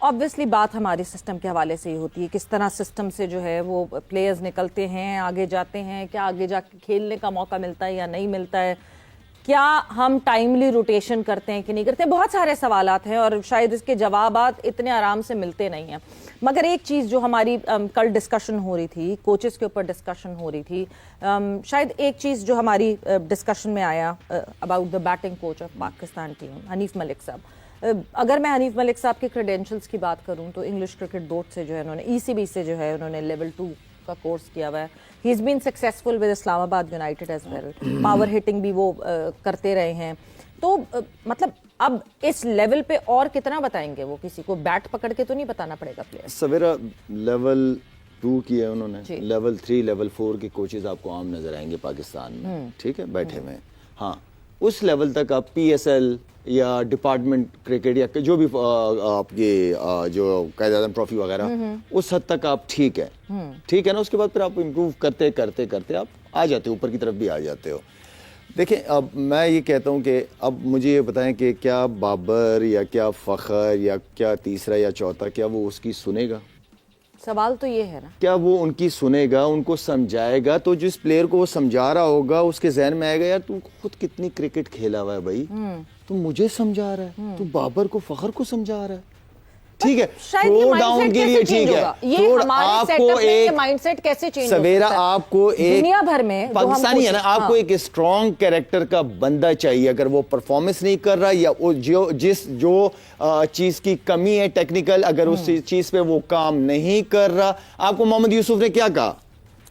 obviously بات ہماری system کے حوالے سے ہی ہوتی ہے, کس طرح سسٹم سے جو ہے وہ پلیئرز نکلتے ہیں, آگے جاتے ہیں, کیا آگے جا کے کھیلنے کا موقع ملتا ہے یا نہیں ملتا ہے, کیا ہم ٹائملی روٹیشن کرتے ہیں کہ نہیں کرتے. بہت سارے سوالات ہیں اور شاید اس کے جوابات اتنے آرام سے ملتے نہیں ہیں. مگر ایک چیز جو ہماری کل ڈسکشن ہو رہی تھی, کوچز کے اوپر ڈسکشن ہو رہی تھی, شاید ایک چیز جو ہماری ڈسکشن میں آیا about the batting coach of Pakistan team, Hanif Malik صاحب. اگر میں حنیف ملک صاحب کے کریڈینشلز کی بات کروں تو انگلش کرکٹ بورڈ سے جو ہے انہوں نے ECB سے جو ہے انہوں نے لیول 2 کا کورس کیا ہوا ہے. ہی از بین successful with Islamabad United as well, power hitting بھی وہ کرتے رہے ہیں. تو مطلب اب اس لیول پہ اور کتنا بتائیں گے وہ, کسی کو بیٹ پکڑ کے تو نہیں بتانا پڑے گا پلیئر. سویرا لیول 2 کی ہے انہوں نے, لیول 3 لیول 4 کے کوچز آپ کو عام نظر آئیں گے پاکستان میں, ٹھیک ہے, بیٹھے ہوئے. ہاں اس لیول تک آپ PSL یا ڈپارٹمنٹ کرکٹ یا جو بھی آپ یہ جو قائد اعظم ٹرافی وغیرہ, اس حد تک آپ ٹھیک ہے, ٹھیک ہے نا. اس کے بعد پھر آپ امپروو کرتے کرتے کرتے آپ آ جاتے ہو, اوپر کی طرف بھی آ جاتے ہو. دیکھیں اب میں یہ کہتا ہوں کہ اب مجھے یہ بتائیں کہ کیا بابر یا کیا فخر یا کیا تیسرا یا چوتھا, کیا وہ اس کی سنے گا؟ سوال تو یہ ہے نا, کیا وہ ان کی سنے گا, ان کو سمجھائے گا؟ تو جس پلیئر کو وہ سمجھا رہا ہوگا اس کے ذہن میں آئے گا یار تو خود کتنی کرکٹ کھیلا ہوا ہے بھائی, تو مجھے سمجھا رہا ہے, تو بابر کو فخر کو سمجھا رہا ہے, ٹھیک ہے, تھرو ڈاؤن کے لیے ٹھیک ہے. آپ کو ایک مائنڈ سیٹ کیسے چینج سویرا, آپ کو ایک دنیا بھر میں پاکستانی ہے نا, آپ کو ایک اسٹرانگ کیریکٹر کا بندہ چاہیے. اگر وہ پرفارمنس نہیں کر رہا یا جو چیز کی کمی ہے ٹیکنیکل, اگر اس چیز پہ وہ کام نہیں کر رہا. آپ کو محمد یوسف نے کیا کہا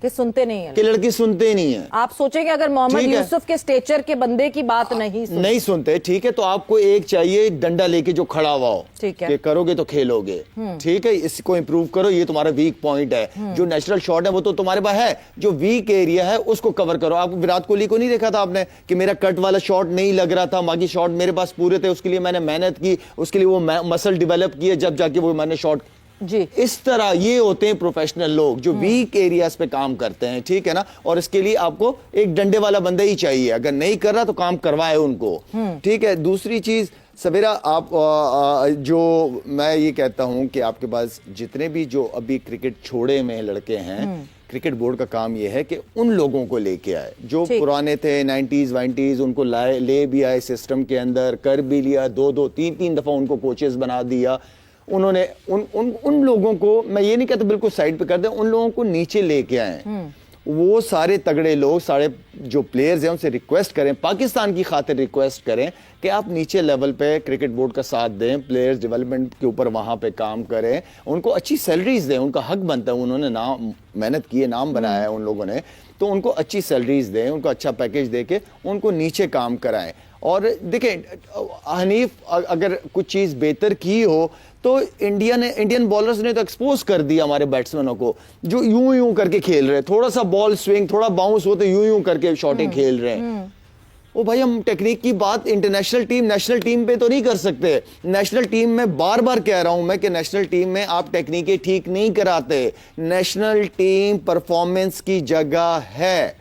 کہ سنتے نہیں ہیں, کہ لڑکی سنتے نہیں ہیں. آپ سوچیں کہ اگر محمد یوسف کے سٹیچر کے بندے کی بات نہیں سنتے, ٹھیک ہے, تو آپ کو ایک چاہیے ڈنڈا لے کے جو کھڑا ہوا ہو, کہ کرو گے تو کھیلو گے, ٹھیک ہے, اس کو امپروو کرو, یہ تمہارا ویک پوائنٹ ہے. جو نیچرل شاٹ ہے وہ تو تمہارے پاس ہے, جو ویک ایریا ہے اس کو کور کرو. آپ وراٹ کوہلی کو نہیں دیکھا تھا آپ نے کہ میرا کٹ والا شاٹ نہیں لگ رہا تھا, باقی شاٹ میرے پاس پورے تھے, اس کے لیے میں نے محنت کی, اس کے لیے وہ مسل ڈیولپ کیے, جب جا کے وہ میں نے شاٹ. جی اس طرح یہ ہوتے ہیں پروفیشنل لوگ جو ویک ایریاز پہ کام کرتے ہیں, ٹھیک ہے نا. اور اس کے لیے آپ کو ایک ڈنڈے والا بندہ ہی چاہیے, اگر نہیں کر رہا تو کام کروائے ان کو, ٹھیک ہے. دوسری چیز سویرا, آپ جو میں یہ کہتا ہوں کہ آپ کے پاس جتنے بھی جو ابھی کرکٹ چھوڑے میں لڑکے ہیں, کرکٹ بورڈ کا کام یہ ہے کہ ان لوگوں کو لے کے آئے جو پرانے تھے 90s 90s, ان کو لے بھی آئے سسٹم کے اندر, کر بھی لیا, 2-3 دفعہ ان کو کوچز بنا دیا. انہوں نے ان لوگوں کو, میں یہ نہیں کہتا بالکل سائڈ پہ کر دیں, ان لوگوں کو نیچے لے کے آئیں. وہ سارے تگڑے لوگ, سارے جو پلیئرز ہیں ان سے ریکویسٹ کریں, پاکستان کی خاطر ریکویسٹ کریں کہ آپ نیچے لیول پہ کرکٹ بورڈ کا ساتھ دیں, پلیئرز ڈیولپمنٹ کے اوپر وہاں پہ کام کریں, ان کو اچھی سیلریز دیں, ان کا حق بنتا ہے, انہوں نے نام محنت کی ہے, نام بنایا ہے ان لوگوں نے, تو ان کو اچھی سیلریز دیں, ان کو اچھا پیکیج دے کے ان کو نیچے کام کرائیں. اور دیکھیں حنیف اگر کچھ چیز بہتر کی ہو تو انڈین بالرز نے تو ایکسپوز کر دیا ہمارے بیٹسمینوں کو, جو یوں کر کے کھیل رہے, تھوڑا سا بال سوئنگ, تھوڑا باؤنس ہوتے یوں کر کے شاٹنگ کھیل رہے ہیں. او بھائی, ہم ٹیکنیک کی بات انٹرنیشنل ٹیم نیشنل ٹیم پہ تو نہیں کر سکتے. نیشنل ٹیم میں بار بار کہہ رہا ہوں میں کہ نیشنل ٹیم میں آپ ٹیکنیکیں ٹھیک نہیں کراتے. نیشنل ٹیم پرفارمنس کی جگہ ہے,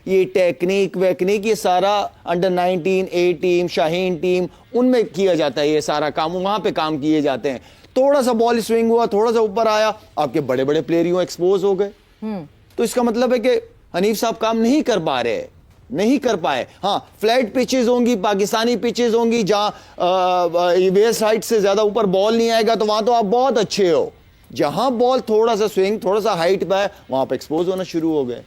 یہ ٹیکنیک ویکنیک یہ سارا under 19 A team, Shaheen team, ان میں کیا جاتا ہے, یہ سارا کام وہاں پہ کام کیے جاتے ہیں. تھوڑا سا بال سوئنگ ہوا, تھوڑا سا اوپر آیا, آپ کے بڑے بڑے پلیئر یوں ایکسپوز ہو گئے. تو اس کا مطلب ہے کہ حنیف صاحب کام نہیں کر پا رہے, نہیں کر پائے. ہاں فلیٹ پچز ہوں گی, پاکستانی پچز ہوں گی جہاں ویسٹ ہائٹ سے زیادہ اوپر بال نہیں آئے گا, تو وہاں تو آپ بہت اچھے ہو. جہاں بال تھوڑا سا سوئنگ, تھوڑا سا ہائٹ پہ ہے, وہاں پہ ایکسپوز ہونا شروع ہو گئے.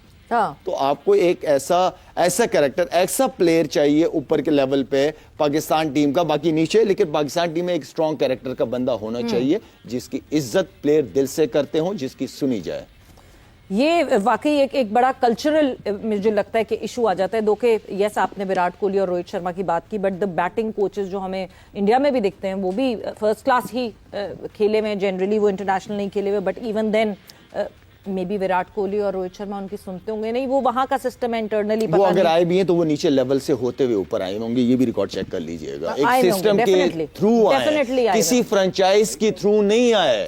تو آپ کو ایک ایسا کریکٹر, ایسا پلیئر چاہیے اوپر کے لیول پہ پاکستان ٹیم کا, باقی نیچے, لیکن پاکستان ٹیم میں ایک اسٹرانگ کریکٹر کا بندہ ہونا چاہیے جس کی عزت پلیئر دل سے کرتے ہوں, جس کی سنی جائے. یہ واقعی ایک بڑا کلچرل مجھے لگتا ہے کہ ایشو آ جاتا ہے. دو کہ یس آپ نے وراٹ کوہلی اور روہت شرما کی بات کی, بٹ دا بیٹنگ کوچز جو ہمیں انڈیا میں بھی دکھتے ہیں وہ بھی فرسٹ کلاس ہی کھیلے ہوئے, جنرلی وہ انٹرنیشنل نہیں کھیلے ہوئے, but even then may be Virat Kohli اور روہت شرما ان کی سنتے ہوں گے نہیں, وہ وہاں کا سسٹم ہے انٹرنلی. وہ اگر آئے بھی ہیں تو وہ نیچے لیول سے ہوتے ہوئے اوپر آئے ہوں گے, یہ بھی ریکارڈ چیک کر لیجئے گا. ایک سسٹم کے تھرو آئے, کسی فرنچائز کی تھرو نہیں آئے.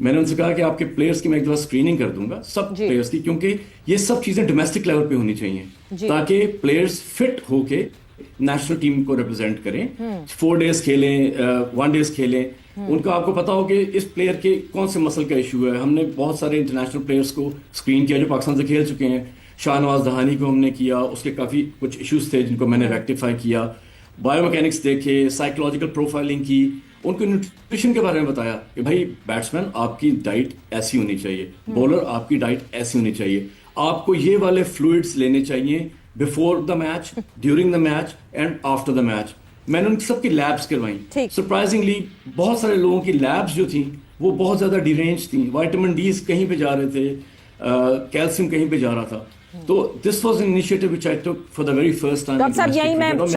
میں نے ان سے کہا کہ آپ کے پلیئرز کی میں ایک دفعہ اسکریننگ کر دوں گا سب پلیئرز کی, کیونکہ یہ سب چیزیں ڈومیسٹک لیول پہ ہونی چاہیے تاکہ پلیئرز فٹ ہو کے نیشنل ٹیم کو ریپرزینٹ کریں, 4 days کھیلیں, 1 days کھیلیں. ان کا آپ کو پتا ہو کہ اس پلیئر کے کون سے مسل کا ایشو ہے. ہم نے بہت سارے انٹرنیشنل پلیئرز کو اسکرین کیا جو پاکستان سے کھیل چکے ہیں. شاہ نواز دہانی کو ہم نے کیا, اس کے کافی کچھ ایشوز تھے جن کو میں نے ریکٹیفائی کیا. بایو میکینکس دیکھے, سائیکولوجیکل پروفائلنگ کی, ان کو نیوٹریشن کے بارے میں بتایا کہ بھائی بیٹسمین آپ کی ڈائٹ ایسی ہونی چاہیے, بولر آپ کی ڈائٹ ایسی ہونی چاہیے, آپ کو یہ والے فلوئڈس لینے چاہیے before the match, during the match and after the match. میں نے ان سب کی لیبس کروائیں. سرپرائزنگلی بہت سارے لوگوں کی لیبس جو تھیں وہ بہت زیادہ ڈیرینج تھیں. وائٹامن ڈیز کہیں پہ جا رہے تھے, کیلشیم کہیں پہ جا رہا تھا. تو this was an initiative which I took for the very first time. Doctor صاحب یہی میں